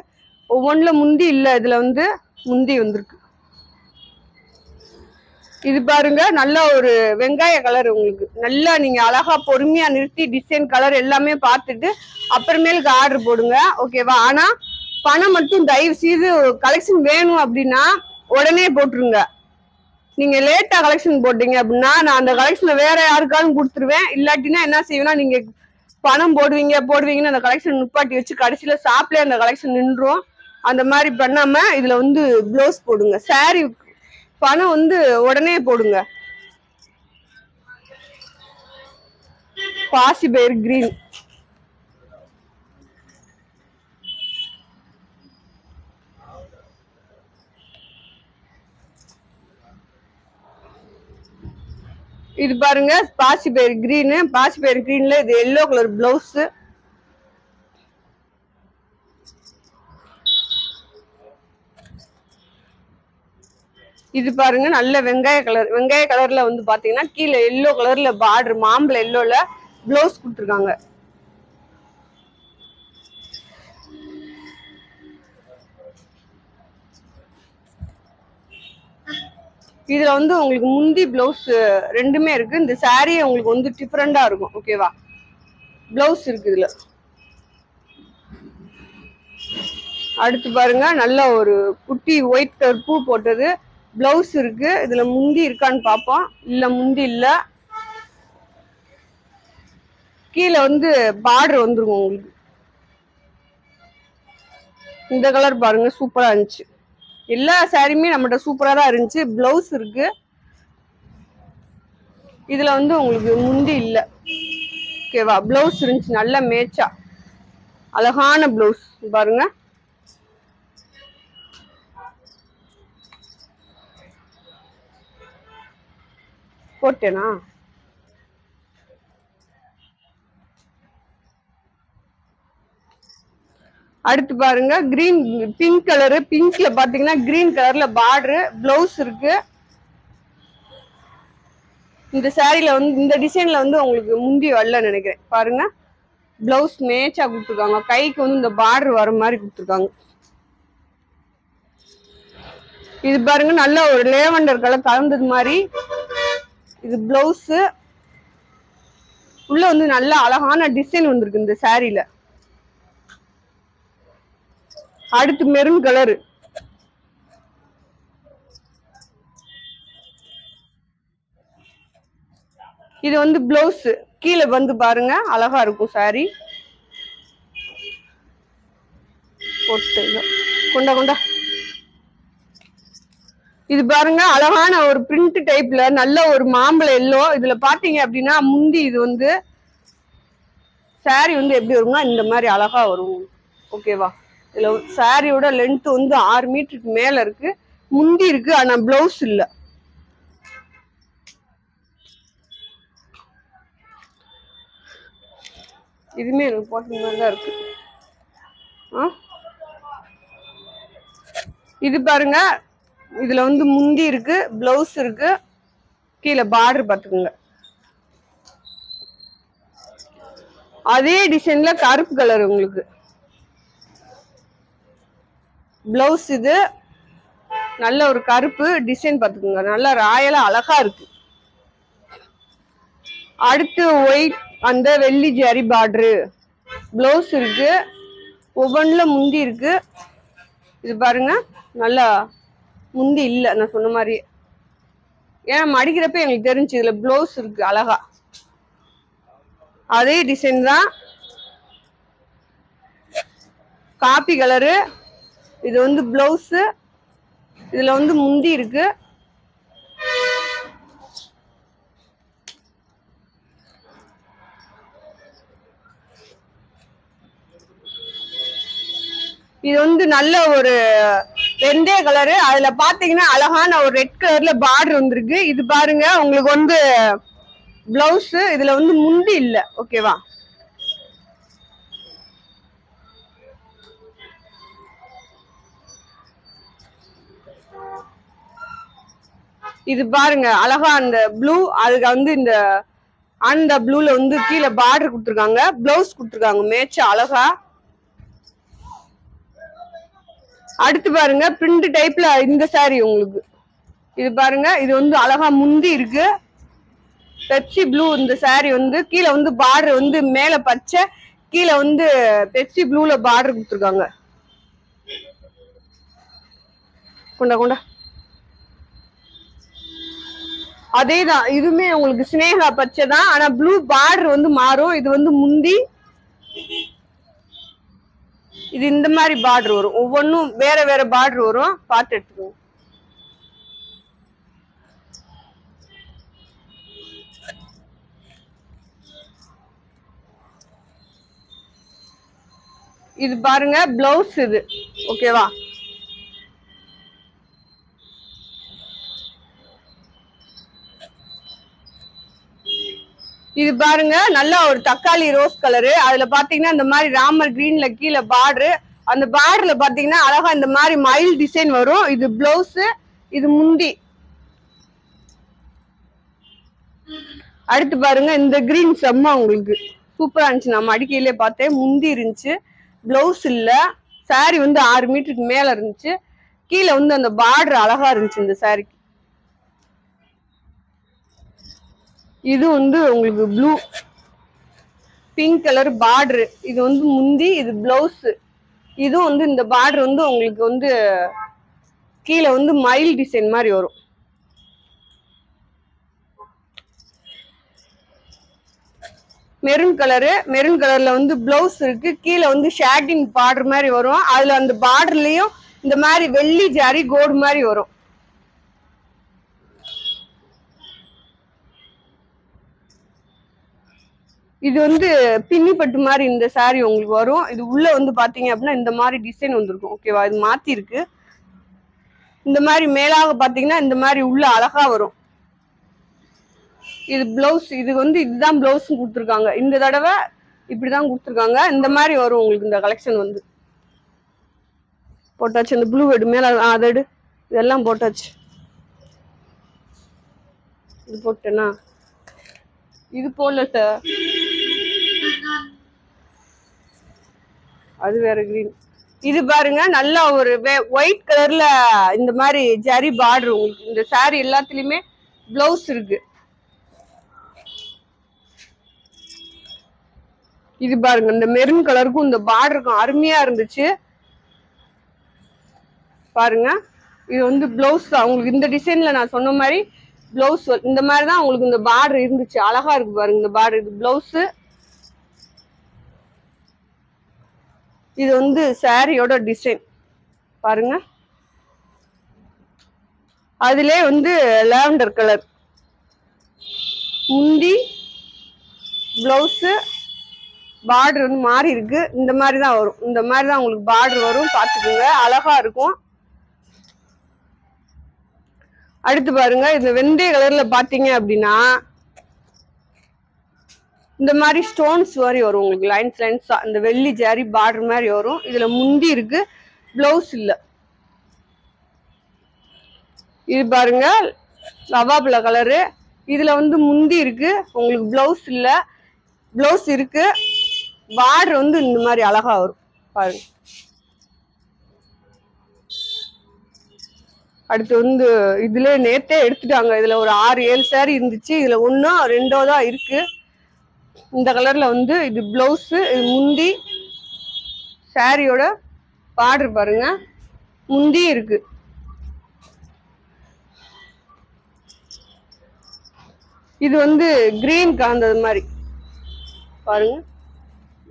ஒவ்வொன்றுல முந்தி இல்ல, இதுல வந்து முந்தி வந்திருக்கு. இது பாருங்க நல்ல ஒரு வெங்காய கலர். உங்களுக்கு நல்லா நீங்க அழகா பொறுமையா நிறுத்தி டிசைன் கலர் எல்லாமே பார்த்துட்டு அப்புறமேலுக்கு ஆர்டர் போடுங்க, ஓகேவா? ஆனா பணம் மட்டும் தயவு செய்து கலெக்ஷன் வேணும் அப்படின்னா உடனே போட்டுருங்க. நீங்க லேட்டா கலெக்ஷன் போட்டீங்க அப்படின்னா நான் அந்த கலெக்ஷனை வேற யாருக்காலும் கொடுத்துருவேன். இல்லாட்டினா என்ன செய்வேன்னா, நீங்க பணம் போடுவீங்கன்னு அந்த கலெக்ஷன் நிப்பாட்டி வச்சு கடைசியில ஷாப்லயே அந்த கலெக்ஷன் நின்றும். அந்த மாதிரி பண்ணாம இதுல வந்து ப்ளவுஸ் போடுங்க. சாரி பணம் வந்து உடனே போடுங்க. பாசி பயிர் கிரீன். இது பாருங்க பாசி பயிர் கிரீன். பாசி பயிர் கிரீன்ல இது எல்லோ கலர் பிளவுஸ். இது பாருங்க நல்ல வெங்காய கலர். வெங்காய கலர்ல வந்து பாத்தீங்கன்னா கீழே எல்லோ கலர்ல பார்டர், மாம்பழ எல்லோல பிளவுஸ் கொடுத்துருக்காங்க. இதுல வந்து உங்களுக்கு முந்தி பிளவுஸ் ரெண்டுமே இருக்கு. இந்த சாரி உங்களுக்கு வந்து டிஃபரெண்டா இருக்கும், ஓகேவா? பிளவுஸ் இருக்கு இதுல. அடுத்து பாருங்க நல்ல ஒரு குட்டி ஒயிட் கலர் பூ போட்டது பிளவுஸ் இருக்கு. இதுல முந்தி இருக்கான்னு பாப்போம். இல்ல முந்தி இல்ல. கீழே வந்து பார்டர் வந்துருக்கும் உங்களுக்கு. இந்த கலர் பாருங்க சூப்பரா இருந்துச்சு. எல்லா சாரியுமே நம்மகிட்ட சூப்பரா தான் இருந்துச்சு. பிளவுஸ் இருக்கு. இதுல வந்து உங்களுக்கு முந்தி இல்ல, ஓகேவா? பிளவுஸ் இருந்துச்சு நல்ல மேட்சா அழகான பிளவுஸ் பாருங்க. போட்டேனா? அடுத்து பாருங்க கிரீன் பிங்க் கலரு. பிங்க்ல பாத்தீங்கன்னா கிரீன் கலர்ல பார்டர் பிளவுஸ் இருக்கு. இந்த சாரில வந்து இந்த டிசைன்ல வந்து உங்களுக்கு முந்தி வரல நினைக்கிறேன். பாருங்க பிளவுஸ் மேட்சா கொடுத்துருக்காங்க. கைக்கு வந்து இந்த பார்டர் வர மாதிரி கொடுத்துருக்காங்க. இது பாருங்க நல்ல ஒரு லேவண்டர் கலர் கலந்தது மாதிரி. இது பிளவுஸ். உள்ள வந்து நல்ல அழகான டிசைன் வந்திருக்கு இந்த சாரில. அடுத்து மெரூன் கலர். இது வந்து பிளவுஸ். கீழே வந்து பாருங்க அழகா இருக்கும் சாரி. போட்டு கொண்டா கொண்டா. இது பாருங்க அழகான ஒரு பிரிண்ட் டைப்ல நல்ல ஒரு மாம்பழ எல்லோ. இதுல பாத்தீங்க அப்படின்னா முந்தி இது வந்து சாரி வந்து எப்படி வரும்னா இந்த மாதிரி அழகா வரும், ஓகேவா? இதுல சாரியோட லென்த் வந்து 6 மீட்டருக்கு மேல இருக்கு. முந்தி இருக்கு ஆனா பிளவுஸ் இல்ல. இதுமே எனக்கு போட்ட மாதிரி தான் இருக்கு. இது பாருங்க இதுல வந்து முந்தி இருக்கு, பிளவுஸ் இருக்கு, கீழே பார்டர் பாத்துக்கோங்க. அதே டிசைன்ல கருப்பு கலர் உங்களுக்கு பிளவுஸ். இது நல்ல ஒரு கருப்பு டிசைன் பாத்துக்கோங்க. நல்லா ராயலா அழகா இருக்கு. அடுத்து ஒயிட் அந்த வெள்ளி ஜரி பார்டரு பிளவுஸ் இருக்கு. ஒவ்வொன்றுல முந்தி இருக்கு. இது பாருங்க நல்லா முந்தி இல்ல நான் சொன்ன மாதிரி. ஏன்னா மடிக்கிறப்ப எங்களுக்கு தெரிஞ்சு இதுல பிளவுஸ் இருக்கு அழகா. அதே டிசைன் தான். Coffee colour. இது வந்து பிளவுஸ். இதுல வந்து முந்தி இருக்கு. இது வந்து நல்ல ஒரு வெந்தய கலரு. அதுல பாத்தீங்கன்னா அழகான ஒரு ரெட் கலர்ல பார்டர் வந்திருக்கு. இது பாருங்க உங்களுக்கு வந்து பிளவுஸ். இதுல வந்து முந்தி இல்ல, ஓகேவா? இது பாருங்க அழகா அந்த ப்ளூ. அதுக்கு வந்து இந்த அந்த ப்ளூல வந்து கீழே பார்டர் கொடுத்துருக்காங்க, பிளவுஸ் கொடுத்துருக்காங்க மேட்சா அழகா. அடுத்து பாருங்க பிரிண்ட் டைப்ல இந்த சாரி உங்களுக்கு இது பாருங்க, இது வந்து அழகா முந்தி இருக்கு. பெப்சி ப்ளூ இந்த saree வந்து கீழே வந்து பார்டர் வந்து மேல பச்சை, கீழே வந்து பெப்சி ப்ளூல பார்டர் கொடுத்துருக்காங்க. கொண்டா கொண்டா. அதேதான், இதுமே உங்களுக்கு ஸ்னேகா பச்சை தான், ஆனா ப்ளூ பார்டர் வந்து மாறும். இது வந்து முந்தி, இது இந்த மாதிரி பார்டர் வரும். ஒவ்வொன்றும் வேற வேற பார்டர் வரும், பார்த்து எடுத்துக்கோங்க. இது பாருங்க பிளவுஸ் இது, ஓகேவா? இது பாருங்க நல்லா ஒரு தக்காளி ரோஸ் கலரு. அதுல பாத்தீங்கன்னா இந்த மாதிரி ராமர் கிரீன்ல கீழே பார்டரு, அந்த பார்டர்ல பாத்தீங்கன்னா அழகா இந்த மாதிரி மயில் டிசைன் வரும். இது பிளவுஸ், இது முந்தி. அடுத்து பாருங்க இந்த கிரீன் செம்ம உங்களுக்கு சூப்பரா இருந்துச்சு. நான் மடிக்கையிலே பார்த்தேன், முந்தி இருந்துச்சு, பிளவுஸ் இல்ல. சாரி வந்து 6 மீட்டருக்கு மேல இருந்துச்சு. கீழே வந்து அந்த பார்டர் அழகா இருந்துச்சு இந்த சாரிக்கு. இது வந்து உங்களுக்கு ப்ளூ பிங்க் கலர் பார்டர். இது வந்து முந்தி, இது பிளவுஸ். இது வந்து இந்த பார்டர் வந்து உங்களுக்கு வந்து கீழே வந்து மயில் டிசைன் மாதிரி வரும். மெரூன் கலரு, மெரூன் கலர்ல வந்து பிளவுஸ் இருக்கு. கீழே வந்து ஷேட்டிங் பார்டர் மாதிரி வரும். அதுல அந்த பார்டர்லயும் இந்த மாதிரி வெள்ளி ஜாரி கோடு மாதிரி வரும். இது வந்து பின்னி பட்டு மாதிரி இந்த சாரி உங்களுக்கு வரும். இது உள்ள வந்து பாத்தீங்க அப்படின்னா இந்த மாதிரி டிசைன் வந்துருக்கும், ஓகேவா? இது மாத்தி இருக்கு. இந்த மாதிரி மேலாக பாத்தீங்கன்னா இந்த மாதிரி உள்ள அழகா வரும். இது பிளவுஸ், இது வந்து இதுதான் பிளவுஸ் கொடுத்துருக்காங்க. இந்த தடவை இப்படிதான் கொடுத்துருக்காங்க. இந்த மாதிரி வரும் உங்களுக்கு இந்த கலெக்ஷன் வந்து. போட்டாச்சு அந்த ப்ளூ எடு மேல, அதை எடு, இதெல்லாம் போட்டாச்சு. இது போட்டேன்னா இது போடல சார், அது வேற கிரீன். இது பாருங்க நல்லா ஒரு ஒயிட் கலர்ல இந்த மாதிரி ஜரி பார்டர் உங்களுக்கு. இந்த சாரி எல்லாத்துலயுமே பிளவுஸ் இருக்கு. இது பாருங்க இந்த மெரூன் கலருக்கும் இந்த பார்டருக்கும் அருமையா இருந்துச்சு பாருங்க. இது வந்து பிளவுஸ் தான் உங்களுக்கு. இந்த டிசைன்ல நான் சொன்ன மாதிரி பிளவுஸ் இந்த மாதிரி தான் உங்களுக்கு இந்த பார்டர் இருந்துச்சு. அழகா இருக்கு பாருங்க இந்த பார்டர். இது பிளவுஸ், இது வந்து சாரியோட டிசைன் பாருங்க. அதுல வந்து லாவெண்டர் கலர் முந்தி, பிளவுஸ், பார்டர் வந்து மாறி இருக்கு. இந்த மாதிரி தான் வரும், இந்த மாதிரி தான் உங்களுக்கு பார்டர் வரும், பார்த்துக்கோங்க. அழகா இருக்கும். அடுத்து பாருங்க இந்த வெந்தய கலர்ல பாத்தீங்க அப்படின்னா இந்த மாதிரி ஸ்டோன்ஸ் மாதிரி வரும் உங்களுக்கு. லைன்ஸ் லைன்ஸா இந்த வெள்ளி ஜாரி பார்டர் மாதிரி வரும். இதுல முந்தி இருக்கு, பிளவுஸ் இல்ல. இது பாருங்க லவாபிள கலரு. இதுல வந்து முந்தி இருக்கு உங்களுக்கு, பிளவுஸ் இல்ல. பிளவுஸ் இருக்கு, பார்டர் வந்து இந்த மாதிரி அழகா வரும் பாருங்க. அடுத்து வந்து இதுல நேத்தே எடுத்துட்டாங்க. இதுல ஒரு 6-7 சாரி இருந்துச்சு. இதுல 1 2 தான் இருக்கு. இந்த கலர்ல வந்து இது பிளவுஸ், இது முந்தி. சாரியோட பார்டர் பாருங்க, முந்தி இருக்கு. இது வந்து கிரீன் கலந்தது மாதிரி பாருங்க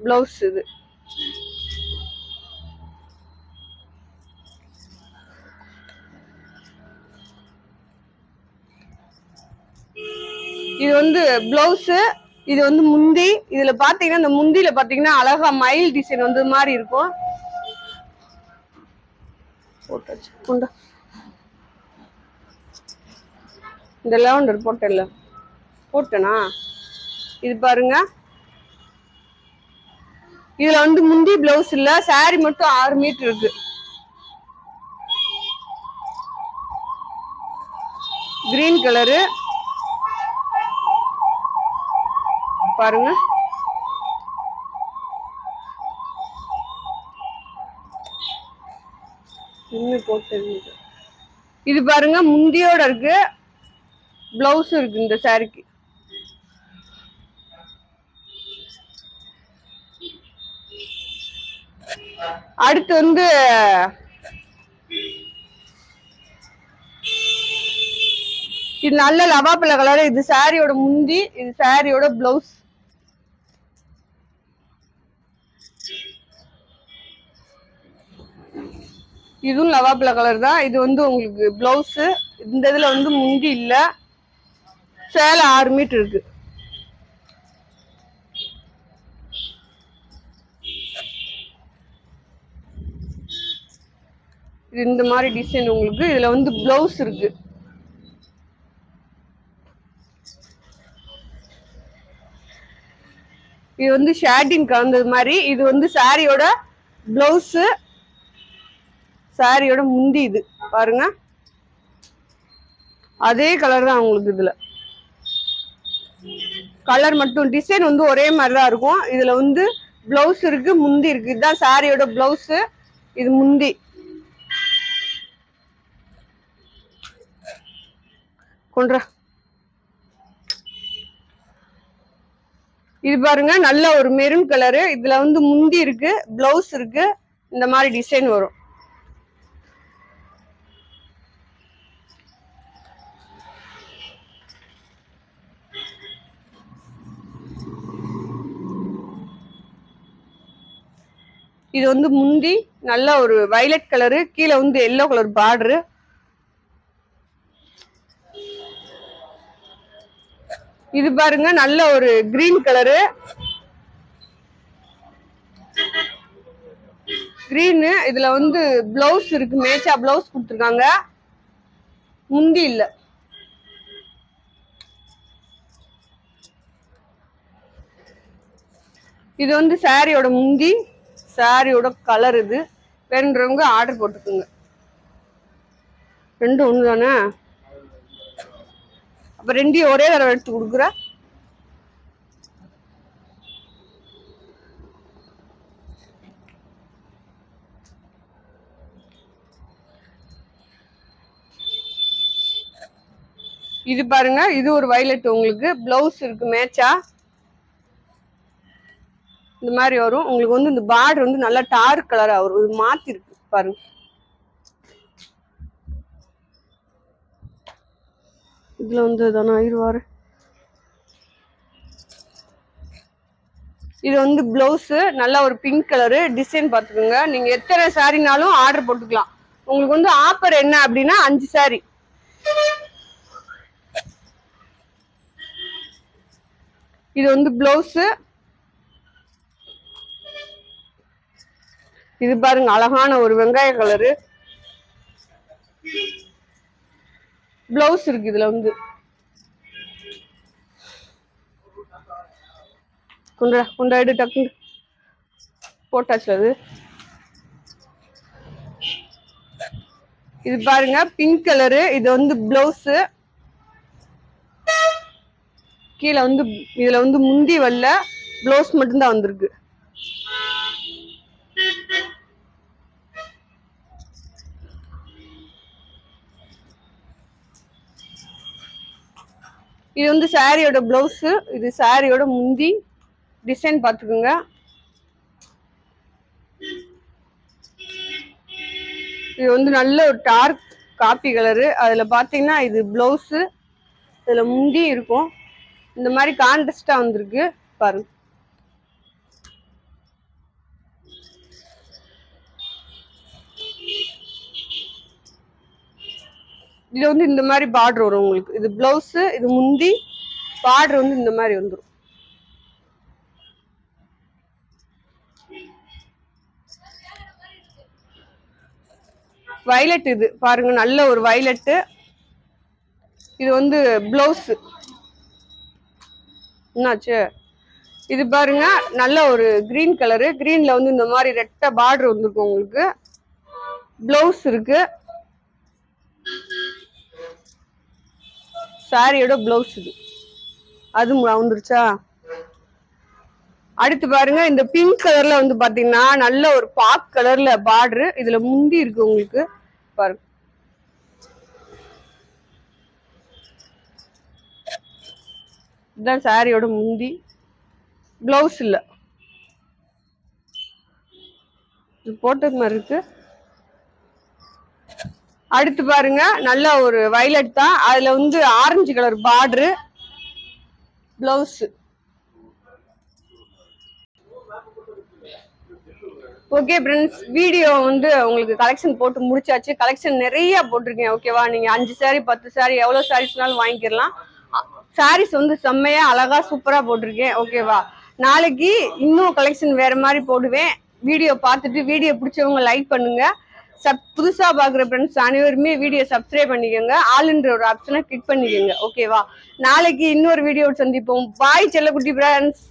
பிளவுஸ். இது இது வந்து பிளவுஸ், இது வந்து முந்தி. இதுல பாத்தீங்கன்னா இந்த முந்தியில பாத்தீங்கன்னா அழகா மயில் டிசைன் வந்து மாதிரி இருக்கும். போட்டாச்சு கொண்டா. இந்த லாவெண்டர் போட்டேன்ல, போட்டேனா? இது பாருங்க, இதுல வந்து முந்தி பிளவுஸ் இல்ல. சாரி மட்டும் 6 மீட்டர் இருக்கு. கிரீன் கலரு பாருங்க. இன்னும் போட்டு இது பாருங்க முந்தியோட இருக்கு, பிளவுஸ் இருக்கு இந்த சாரிக்கு. அடுத்து வந்து இது நல்ல லவாப்பழ கலர். இது சாரியோட முந்தி, இது சாரியோட பிளவுஸ். இதுவும் லவாப்பழ கலர் தான். இது வந்து உங்களுக்கு பிளவுஸ். இந்த இதுல வந்து முந்தி இல்ல. சேலை 6 மீட்டர் இருக்கு. இது இந்த மாதிரி டிசைன் உங்களுக்கு. இதுல வந்து பிளவுஸ் இருக்கு. இது வந்து ஷேடிங் கலந்தது மாதிரி. இது வந்து சாரியோட பிளவுஸ், சாரியோட முந்தி. இது பாருங்க அதே கலர் தான் உங்களுக்கு. இதுல கலர் மட்டும் டிசைன் வந்து ஒரே மாதிரி தான் இருக்கும். இதுல வந்து பிளவுஸ் இருக்கு, முந்தி இருக்கு. இதுதான் சாரியோட பிளவுஸ், இது முந்தி. கொண்ட இது பாருங்க நல்ல ஒரு மெரூன் கலரு. இதுல வந்து முந்தி இருக்கு, பிளவுஸ் இருக்கு. இந்த மாதிரி டிசைன் வரும். இது வந்து முந்தி நல்ல ஒரு வயலட் கலரு, கீழே வந்து எல்லோ கலர் பார்டரு. இது பாருங்க நல்ல ஒரு கிரீன் கலரு. கிரீன். இதுல வந்து பிளவுஸ் இருக்கு, மேட்சா பிளவுஸ் கொடுத்துருக்காங்க, முந்தி இல்ல. இது வந்து சாரியோட முந்தி, சாரியோட கலர். இது வேணுன்றவங்க ஆர்டர் போட்டுக்குங்க. ரெண்டும் ஒண்ணு தானே? அப்ப ரெண்டையும் ஒரே தடவை எடுத்து கொடுக்குற. இது பாருங்க இது ஒரு வயலட். உங்களுக்கு பிளவுஸ் இருக்கு மேட்சா. இந்த மாதிரி வரும். உங்களுக்கு வந்து இந்த பார்டர் வந்து நல்லா டார்க் கலரா வரும். இது மாத்தி இருக்கு பாருங்க. இதுல வந்து தானே ஆயிடுவாரு. இது வந்து பிளவுஸ் நல்ல ஒரு பிங்க் கலரு. டிசைன் பாத்துக்கோங்க. நீங்க எத்தனை சாரினாலும் ஆர்டர் போட்டுக்கலாம். உங்களுக்கு வந்து ஆஃபர் என்ன அப்படின்னா 5 சாரி. இது வந்து பிளவுஸ். இது பாருங்க அழகான ஒரு வெங்காய கலரு. பிளவுஸ் இருக்கு. இதுல வந்து கொண்டாடு டக்கு போட்டாச்சு. அது இது பாருங்க பிங்க் கலரு. இது வந்து பிளவுஸ். கீழே வந்து இதுல வந்து முந்தி வரல, பிளவுஸ் மட்டும்தான் வந்திருக்கு. இது வந்து சாரியோட பிளவுஸ், இது சாரியோட முந்தி. டிசைன் பாத்துக்கோங்க. இது வந்து நல்ல ஒரு டார்க் காப்பி கலரு. அதுல பாத்தீங்கன்னா இது பிளவுஸ், இதுல முந்தி இருக்கும். இந்த மாதிரி கான்ட்ராஸ்டா வந்திருக்கு பாருங்க. இது வந்து இந்த மாதிரி பார்டர் வரும் உங்களுக்கு. இது பிளவுஸ், இது முந்தி. பார்டர் வந்து இந்த மாதிரி வந்துடும். வயலட். இது பாருங்க நல்ல ஒரு வயலட். இது வந்து பிளவுஸ். என்னாச்சு? இது பாருங்க நல்ல ஒரு கிரீன் கலரு. கிரீன்ல வந்து இந்த மாதிரி ரெட்டை பார்டர் வந்துருக்கும் உங்களுக்கு. பிளவுஸ் இருக்கு. சாரியோட பிளவுஸ் இது. அது வந்துருச்சா? அடுத்து பாருங்க இந்த பிங்க் கலர்ல வந்து பாத்தீங்கன்னா நல்ல ஒரு பாக் கலர்ல பார்டர். இதுல முந்தி இருக்கு உங்களுக்கு பாருங்க. இதுதான் சாரியோட முந்தி. பிளவுஸ் இல்ல, இது போட்டது மாதிரி இருக்கு. அடுத்து பாருங்க, நல்ல ஒரு வயலட் தான், அதுல வந்து orange colour border, blouse. Okay friends, video வந்து உங்களுக்கு கலெக்ஷன் போட்டு முடிச்சாச்சு. கலெக்ஷன் நிறைய போட்டிருக்கேன். ஓகேவா, நீங்க 5 சாரி 10 சாரி எவ்வளவு சாரீஸ்னாலும் வாங்கிக்கலாம். சாரீஸ் வந்து செம்மையா அழகா சூப்பரா போட்டிருக்கேன். ஓகேவா, நாளைக்கு இன்னும் கலெக்ஷன் வேற மாதிரி போடுவேன். வீடியோ பார்த்துட்டு வீடியோ பிடிச்சவங்க லைக் பண்ணுங்க. புதுசா பாக்குற ஃப்ரெண்ட்ஸ் அனைவருமே வீடியோ சப்ஸ்கிரைப் பண்ணிக்கோங்க. ஆல்ன்ற ஒரு ஆப்ஷனை கிளிக் பண்ணிக்கோங்க. ஓகேவா, நாளைக்கு இன்னொரு வீடியோ சந்திப்போம். பாய் செல்லக்குட்டி ஃப்ரெண்ட்ஸ்.